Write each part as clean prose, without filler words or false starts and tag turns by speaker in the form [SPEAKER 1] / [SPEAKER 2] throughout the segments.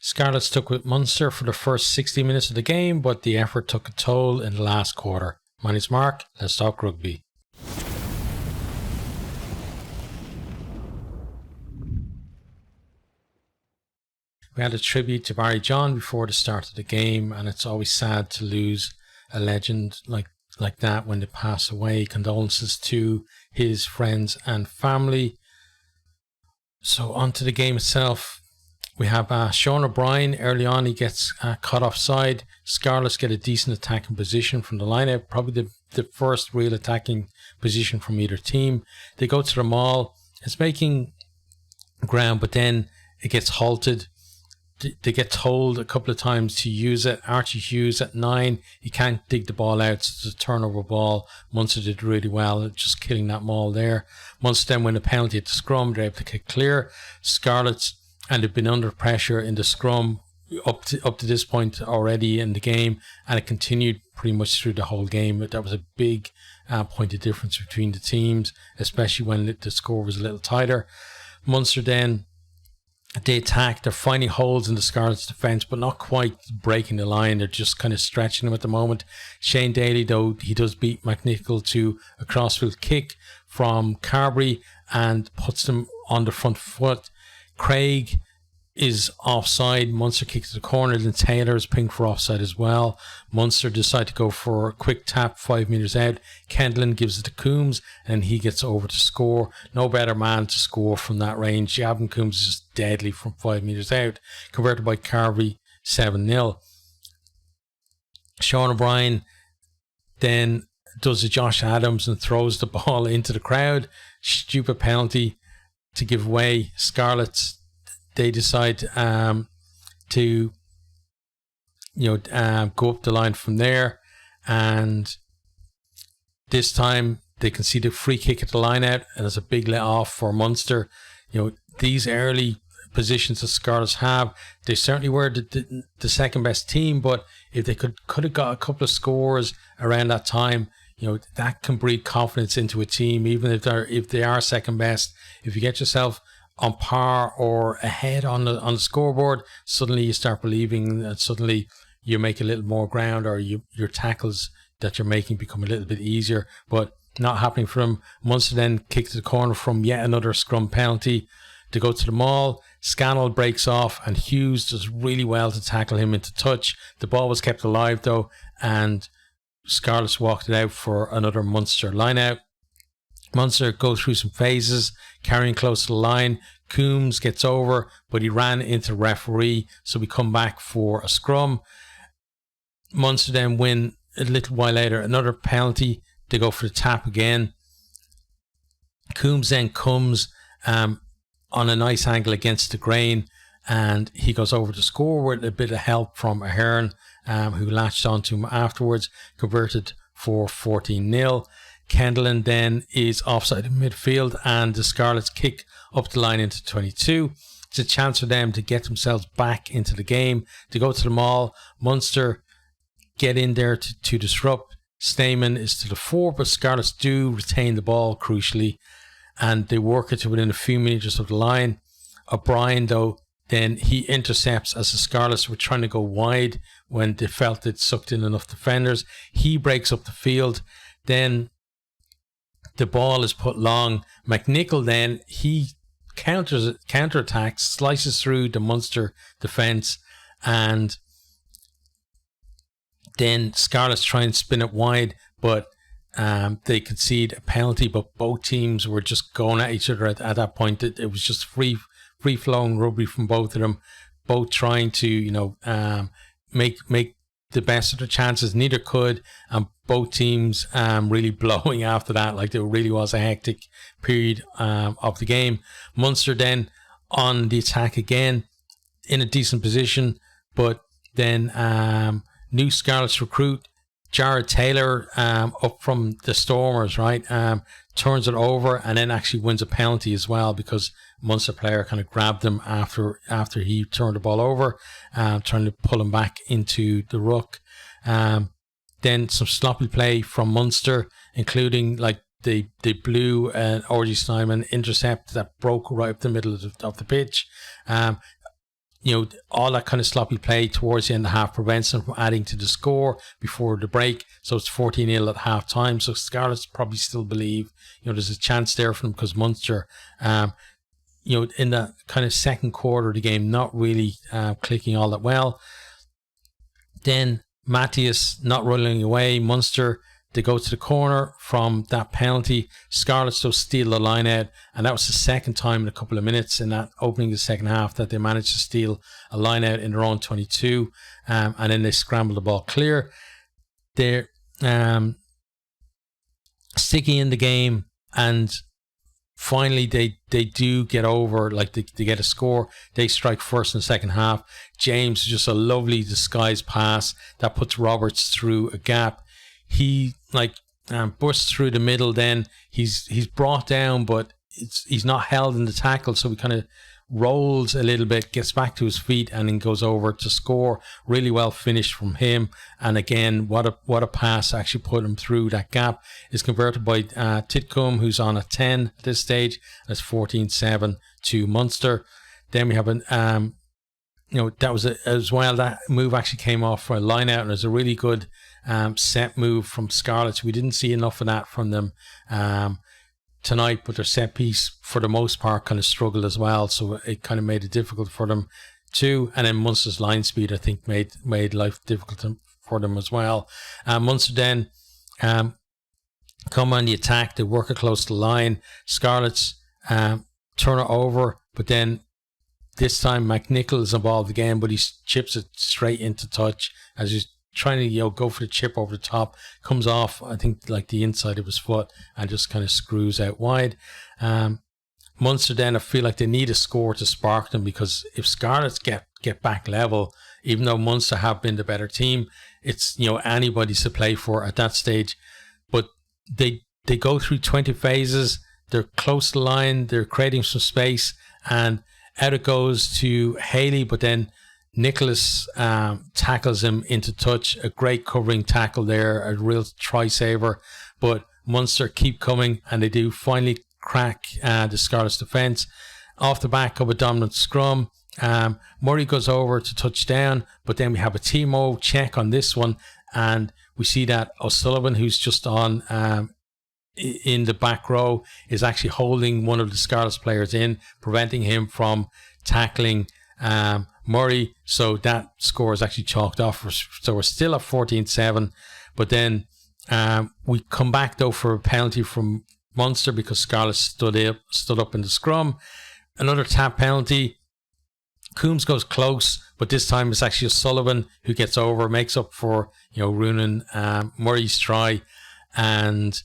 [SPEAKER 1] Scarlets took with Munster for the first 60 minutes of the game, but the effort took a toll in the last quarter. My name's Mark, let's talk rugby. We had a tribute to Barry John before the start of the game, and it's always sad to lose a legend like that when they pass away. Condolences to his friends and family. So on to the game itself. We have Sean O'Brien. Early on, he gets caught offside. Scarlets get a decent attacking position from the line-out, probably the first real attacking position from either team. They go to the maul. It's making ground, but then it gets halted. They get told a couple of times to use it. Archie Hughes at 9, he can't dig the ball out. It's a turnover ball. Munster did really well at just killing that maul there. Munster then win a penalty at the scrum. They're able to kick clear. Scarlets, and they've been under pressure in the scrum up to this point already in the game, and it continued pretty much through the whole game. That was a big point of difference between the teams, especially when the score was a little tighter. Munster then, they attack. They're finding holes in the Scarlets' defence, but not quite breaking the line. They're just kind of stretching them at the moment. Shane Daly, though, he does beat McNichol to a crossfield kick from Carberry and puts them on the front foot. Craig is offside. Munster kicks to the corner. Then Taylor is pinged for offside as well. Munster decide to go for a quick tap 5 metres out. Kendlin gives it to Coombs and he gets over to score. No better man to score from that range. Gavin Coombs is just deadly from 5 metres out. Converted by Carvey 7-0. Sean O'Brien then does a Josh Adams and throws the ball into the crowd. Stupid penalty to give away. Scarlets, they decide to go up the line from there, and this time they concede a free kick at the line out, and it's a big let off for Munster. These early positions that Scarlets have, they certainly were the second best team, but if they could have got a couple of scores around that time, that can breed confidence into a team, even if they are second best. If you get yourself on par or ahead on the scoreboard, suddenly you start believing that suddenly you make a little more ground, or your tackles that you're making become a little bit easier, but not happening for them. Munster then kicked to the corner from yet another scrum penalty to go to the maul. Scannell breaks off and Hughes does really well to tackle him into touch. The ball was kept alive though, and Scarlets walked it out for another Munster line out. Munster go through some phases, carrying close to the line. Coombs gets over, but he ran into the referee, so we come back for a scrum. Munster then win a little while later another penalty. They go for the tap again. Coombs then comes on a nice angle against the grain, and he goes over to score with a bit of help from Ahern, who latched onto him afterwards, converted for 14-0. Kendlin then is offside in midfield, and the Scarlets kick up the line into 22. It's a chance for them to get themselves back into the game, to go to the maul. Munster get in there to disrupt. Stamen is to the fore, but Scarlets do retain the ball crucially, and they work it to within a few meters of the line. O'Brien, though, then he intercepts as the Scarlets were trying to go wide when they felt it sucked in enough defenders. He breaks up the field. Then the ball is put long. McNichol then, he counterattacks, slices through the Munster defence, and then Scarlets try and spin it wide, but they concede a penalty. But both teams were just going at each other at that point. It was just free-flowing rugby from both of them, both trying to make the best of their chances. Neither could, and both teams really blowing after that. Like, there really was a hectic period of the game. Munster then on the attack again, in a decent position, but then new Scarlets recruit Jared Taylor up from the Stormers, right, turns it over and then actually wins a penalty as well, because Munster player kind of grabbed him after he turned the ball over, trying to pull him back into the ruck. Then some sloppy play from Munster, including like they blew an Orgy Snyman intercept that broke right up the middle of the pitch. all that kind of sloppy play towards the end of the half prevents them from adding to the score before the break. So it's 14-0 at half time. So Scarlets probably still believe, there's a chance there for them, because Munster, in the kind of second quarter of the game, not really clicking all that well. Then Matthias not rolling away. Munster, they go to the corner from that penalty. Scarlets though steal the line out, and that was the second time in a couple of minutes in that opening of the second half that they managed to steal a line out in their own 22, and then they scramble the ball clear. They're sticky in the game, and finally they do get over, like they get a score. They strike first in the second half. James, just a lovely disguised pass that puts Roberts through a gap. He bursts through the middle. Then he's brought down, but he's not held in the tackle, so he kind of rolls a little bit, gets back to his feet, and then goes over to score. Really well finished from him. And again, what a pass actually put him through that gap. Is converted by Titcombe, who's on a 10 at this stage. That's 14-7 to Munster. Then we have that was as well. That move actually came off for a line out, and it was a really good set move from Scarlets. We didn't see enough of that from them tonight, but their set piece for the most part kind of struggled as well, so it kind of made it difficult for them too. And then Munster's line speed, I think, made life difficult for them as well. Munster then come on the attack. They work it close to the line. Scarlets turn it over, but then this time McNichol is involved again, but he chips it straight into touch as he's trying to go for the chip over the top. Comes off, I think, like the inside of his foot, and just kind of screws out wide. Munster then, I feel like they need a score to spark them, because if Scarlets get back level, even though Munster have been the better team, it's anybody's to play for at that stage. But they go through 20 phases. They're close to the line. They're creating some space, and out it goes to Haley, but then Nicholas tackles him into touch. A great covering tackle there, a real try saver. But Munster keep coming, and they do finally crack the Scarlets defence off the back of a dominant scrum. Murray goes over to touchdown, but then we have a Timo check on this one, and we see that O'Sullivan, who's just on in the back row, is actually holding one of the Scarlets players in, preventing him from tackling Murray. So that score is actually chalked off. So we're still at 14-7. But then we come back though for a penalty from Munster, because Scarlets stood up in the scrum. Another tap penalty. Coombs goes close, but this time it's actually O'Sullivan who gets over, makes up for ruining Murray's try, and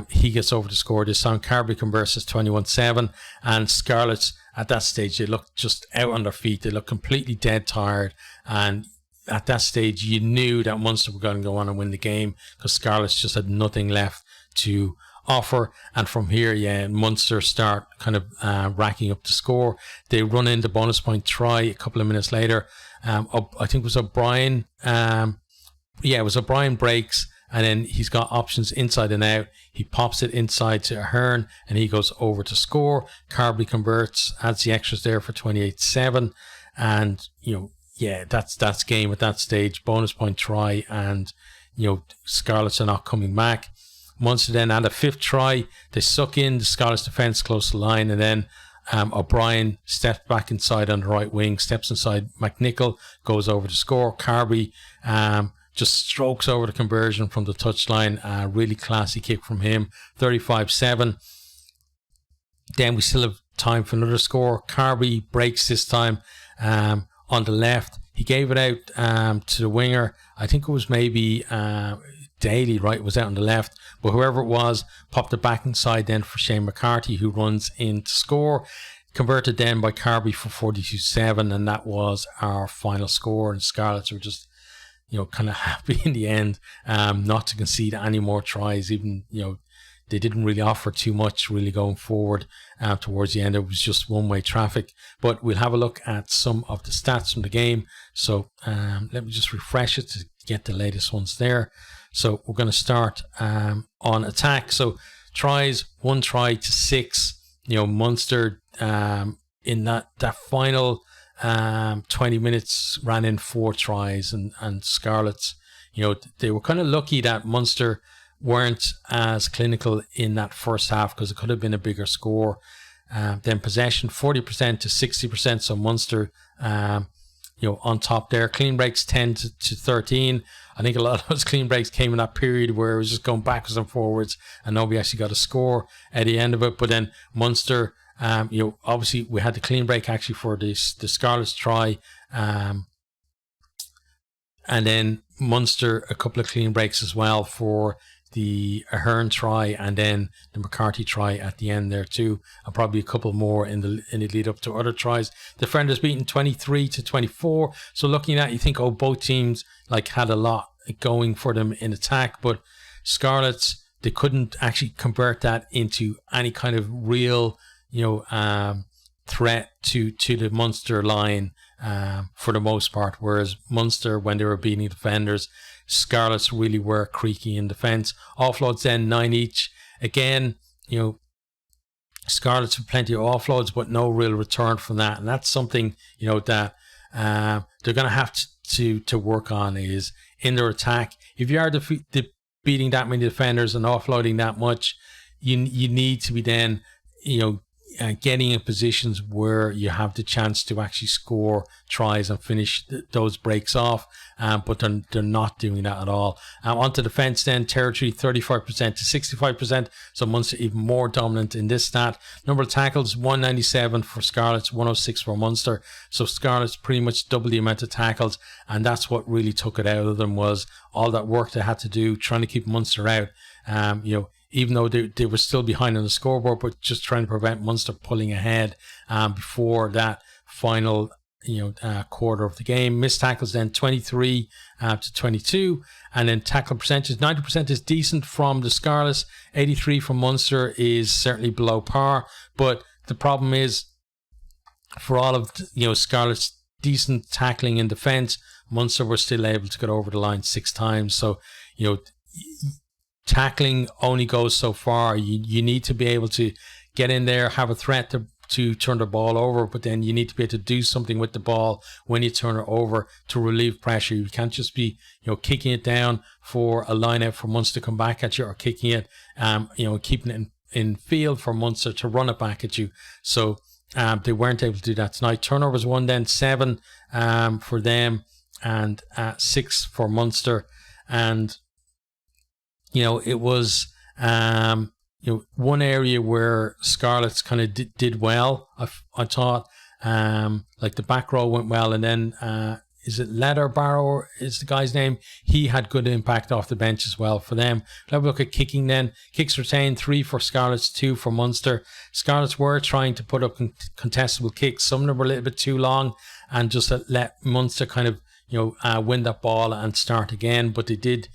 [SPEAKER 1] he gets over to score this time. Carberry converts 21-7, and Scarlets at that stage, they look just out on their feet. They look completely dead tired, and at that stage you knew that Munster were going to go on and win the game, because Scarlets just had nothing left to offer. And from here, Munster start kind of racking up the score. They run in the bonus point try a couple of minutes later. I think it was O'Brien. It was O'Brien breaks, and then he's got options inside and out. He pops it inside to Ahern, and he goes over to score. Carberry converts, adds the extras there for 28-7, and that's game at that stage. Bonus point try, and Scarlets are not coming back. Munster then add a fifth try. They suck in the Scarlets defence close to the line, and then O'Brien steps back inside on the right wing, steps inside McNichol, goes over to score. Carberry just strokes over the conversion from the touchline. Really classy kick from him. 35-7. Then we still have time for another score. Carberry breaks this time on the left. He gave it out to the winger. I think it was maybe Daly, right, was out on the left, but whoever it was popped it back inside then for Shane McCarthy, who runs in to score. Converted then by Carberry for 42-7, and that was our final score. And Scarlets were just kind of happy in the end not to concede any more tries. Even they didn't really offer too much really going forward towards the end. It was just one-way traffic. But we'll have a look at some of the stats from the game. So let me just refresh it to get the latest ones there. So we're going to start on attack. So tries, 1 try to 6. Munster in that final 20 minutes, ran in 4 tries, and Scarlets, they were kind of lucky that Munster weren't as clinical in that first half, because it could have been a bigger score. Then possession 40% to 60%, so Munster on top there. Clean breaks 10 to 13. I think a lot of those clean breaks came in that period where it was just going backwards and forwards and nobody actually got a score at the end of it. But then Munster, obviously we had the clean break actually for the Scarlets try, and then Munster a couple of clean breaks as well for the Ahern try, and then the McCarthy try at the end there too, and probably a couple more in the lead up to other tries. The Defenders beaten 23 to 24. So looking at, you think, both teams had a lot going for them in attack, but Scarlets, they couldn't actually convert that into any kind of real threat to the Munster line for the most part, whereas Munster, when they were beating Defenders, Scarlets really were creaky in defence. Offloads then 9 each. Again, Scarlets have plenty of offloads, but no real return from that. And that's something, that they're going to have to work on, is in their attack. If you are beating that many defenders and offloading that much, you need to be then, getting in positions where you have the chance to actually score tries and finish those breaks off, but they're not doing that at all. Onto defence then, territory 35% to 65%, so Munster even more dominant in this stat. Number of tackles 197 for Scarlets, 106 for Munster, so Scarlets pretty much double the amount of tackles, and that's what really took it out of them, was all that work they had to do trying to keep Munster out. Even though they were still behind on the scoreboard, but just trying to prevent Munster pulling ahead before that final quarter of the game. Missed tackles then 23 to 22, and then tackle percentage 90% is decent from the Scarlets, 83 from Munster is certainly below par. But the problem is, for all of Scarlets' decent tackling in defence, Munster were still able to get over the line 6 times. So tackling only goes so far. You need to be able to get in there, have a threat to turn the ball over, but then you need to be able to do something with the ball when you turn it over to relieve pressure. You can't just be kicking it down for a line out for Munster to come back at you, or kicking it keeping it in field for Munster to run it back at you. So they weren't able to do that tonight. Turnovers 1 then, 7 for them, and 6 for Munster. And it was one area where Scarlets kind of did well. I thought the back row went well, and then is it Leatherbarrow is the guy's name? He had good impact off the bench as well for them. Let's have a look at kicking then. Kicks retained 3 for Scarlets, 2 for Munster. Scarlets were trying to put up contestable kicks. Some of them were a little bit too long, and just let Munster kind of win that ball and start again. But they did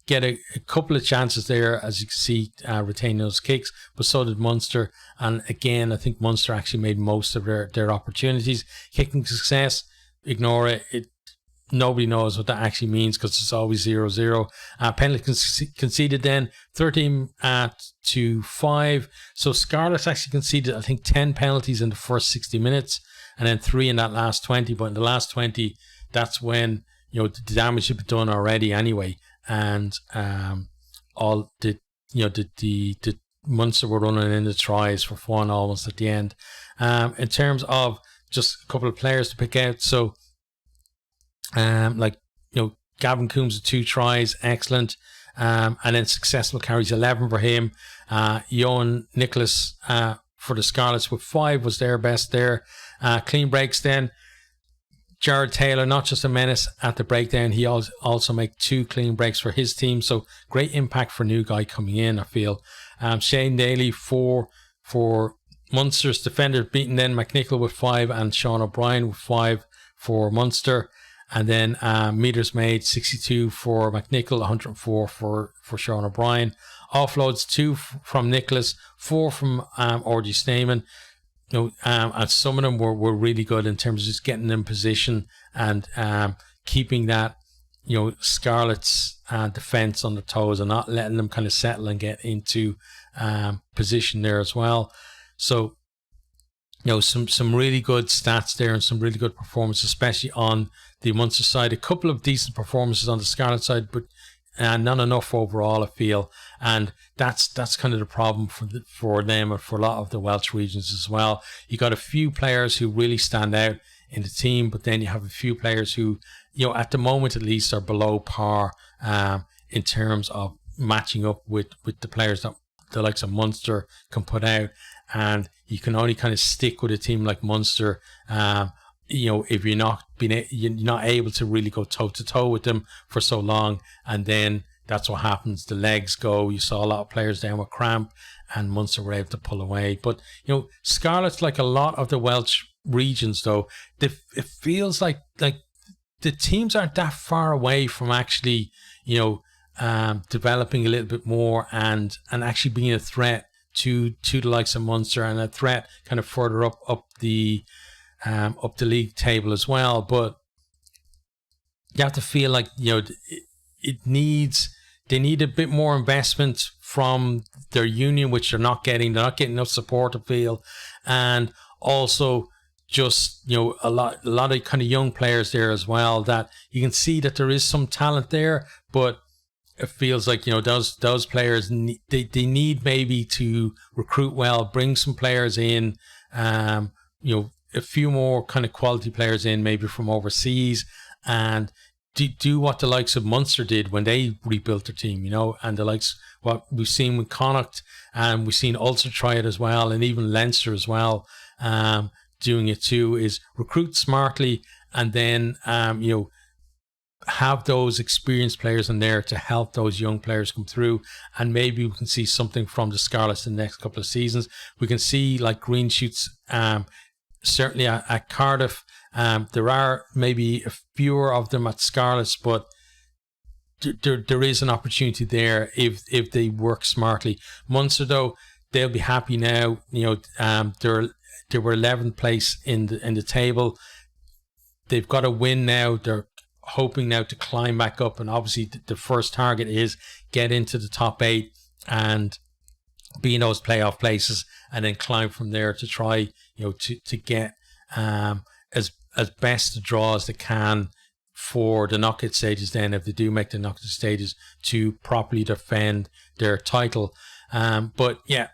[SPEAKER 1] get a couple of chances there, as you can see, retaining those kicks, but so did Munster. And again, I think Munster actually made most of their opportunities. Kicking success, ignore it. Nobody knows what that actually means, because it's always 0-0. Penalty conceded then 13 to 5. So Scarlets actually conceded, I think, 10 penalties in the first 60 minutes, and then 3 in that last 20. But in the last 20, that's when the damage had been done already anyway. And all the Munster were running in the tries for fun almost at the end. In terms of just a couple of players to pick out, so Gavin Coombs with 2 tries, excellent, and then successful carries, 11 for him. Johan Nicholas for the Scarlets with 5 was their best there. Clean breaks then, Jared Taylor, not just a menace at the breakdown, he also make 2 clean breaks for his team. So great impact for a new guy coming in, I feel. Shane Daly for Munster's defender, beaten then McNichol with 5 and Sean O'Brien with 5 for Munster. And then meters made 62 for McNichol, 104 for Sean O'Brien. Offloads 2 from Nicholas, 4 from R.G. Stamen. And some of them were really good in terms of just getting in position and keeping that Scarlets defence on their toes and not letting them kind of settle and get into position there as well. So some really good stats there and some really good performances, especially on the Munster side. A couple of decent performances on the Scarlet side, but not enough overall, I feel. And that's kind of the problem for them and for a lot of the Welsh regions as well. You got a few players who really stand out in the team, but then you have a few players who, at the moment at least, are below par in terms of matching up with the players that the likes of Munster can put out. And you can only kind of stick with a team like Munster, if you're not able to really go toe to toe with them for so long, and then that's what happens. The legs go. You saw a lot of players down with cramp, and Munster were able to pull away. But Scarlets, like a lot of the Welsh regions, though, it feels like the teams aren't that far away from actually, developing a little bit more and actually being a threat to the likes of Munster, and a threat kind of further up the league table as well. But you have to feel like they need a bit more investment from their union, which they're not getting. They're not getting enough support, to feel, and also just a lot of kind of young players there as well, that you can see that there is some talent there, but it feels like those players they need maybe to recruit well, bring some players in, a few more kind of quality players in, maybe from overseas, and do what the likes of Munster did when they rebuilt their team, and the likes what we've seen with Connacht, and we've seen Ulster try it as well, and even Leinster as well, doing it too, is recruit smartly, and then have those experienced players in there to help those young players come through. And maybe we can see something from the Scarlets in the next couple of seasons. We can see like green shoots, certainly at Cardiff. There are maybe a fewer of them at Scarlets, but there is an opportunity there if they work smartly. Munster, though, they'll be happy now. They were 11th place in the table. They've got a win now. They're hoping now to climb back up, and obviously the first target is get into the top 8 and be in those playoff places, and then climb from there to try to get as best a draw as they can for the knockout stages. Then if they do make the knockout stages, to properly defend their title. But yeah,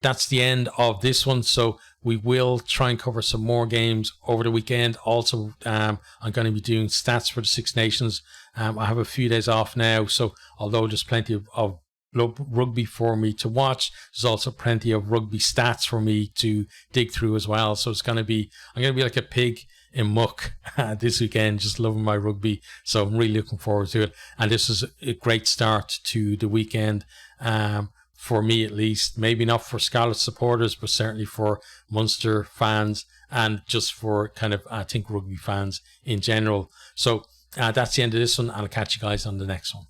[SPEAKER 1] that's the end of this one. So we will try and cover some more games over the weekend. Also, I'm going to be doing stats for the Six Nations. I have a few days off now, so although there's plenty of rugby for me to watch, there's also plenty of rugby stats for me to dig through as well. So I'm going to be like a pig in muck this weekend, just loving my rugby. So I'm really looking forward to it. And this is a great start to the weekend. For me at least, maybe not for Scarlet supporters, but certainly for Munster fans, and just for kind of, I think, rugby fans in general. So that's the end of this one, and I'll catch you guys on the next one.